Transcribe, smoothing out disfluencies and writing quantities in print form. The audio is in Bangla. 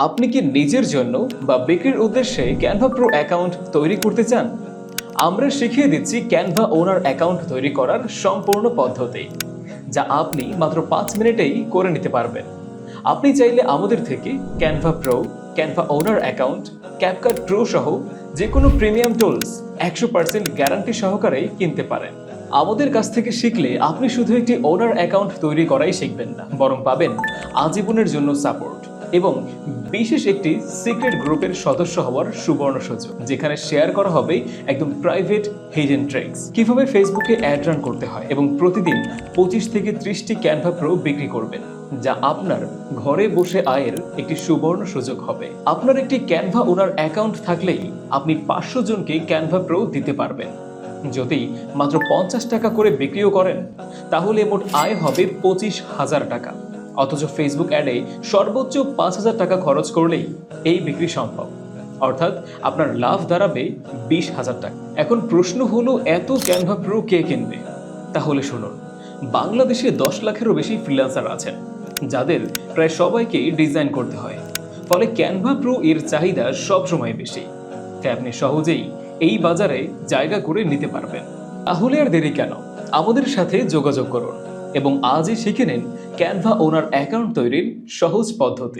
আপনি কি নিজের জন্য বা বিক্রির উদ্দেশ্যে ক্যানভা প্রো অ্যাকাউন্ট তৈরি করতে চান? আমরা শিখিয়ে দিচ্ছি ক্যানভা ওনার অ্যাকাউন্ট তৈরি করার সম্পূর্ণ পদ্ধতি, যা আপনি মাত্র 5 মিনিটেই করে নিতে পারবেন। আপনি চাইলে আমাদের থেকে ক্যানভা প্রো, ক্যানভা ওনার অ্যাকাউন্ট, ক্যাপকাট প্রো সহ যে কোনো প্রিমিয়াম টুলস 100% গ্যারান্টি সহকারে কিনতে পারেন। আমাদের কাছ থেকে শিখলে আপনি শুধু একটি ওনার অ্যাকাউন্ট তৈরি করাই শিখবেন না, বরং পাবেন আজীবনের জন্য সাপোর্ট এবং বিশেষ একটি সিক্রেট গ্রুপের সদস্য হওয়ার সুবর্ণ সুযোগ, যেখানে শেয়ার করা হবে একদম প্রাইভেট হিডেন ট্রিক্স, কিভাবে ফেসবুকে অ্যাড রান করতে হয় এবং প্রতিদিন 25 থেকে 30টি ক্যানভা প্রো বিক্রি করবেন, যা আপনার ঘরে বসে আয়ের একটি সুবর্ণ সুযোগ হবে। আপনার একটি ক্যানভা ওনার অ্যাকাউন্ট থাকলেই আপনি 500 জনকে ক্যানভা প্রো দিতে পারবেন। যদি মাত্র 50 টাকা করে বিক্রিও করেন, তাহলে মোট আয় হবে 25,000 টাকা। অথচ ফেসবুক অ্যাডে সর্বোচ্চ 5,000 টাকা খরচ করলেই এই বিক্রি সম্ভব, অর্থাৎ আপনার লাভ দাঁড়াবে 20,000 টাকা। এখন প্রশ্ন হলো, এত ক্যানভা প্রো কে কিনবে? তাহলে শুনুন, বাংলাদেশে 10 লাখেরও বেশি ফ্রিল্যান্সার আছেন, যাদের প্রায় সবাইকেই ডিজাইন করতে হয়। ফলে ক্যানভা প্রো এর চাহিদা সবসময় বেশি, তাই আপনি সহজেই এই বাজারে জায়গা করে নিতে পারবেন। তাহলে আর দেরি কেন? আমাদের সাথে যোগাযোগ করুন এবং আজই শিখে নিন ক্যানভা ওনার অ্যাকাউন্ট তৈরির সহজ পদ্ধতি।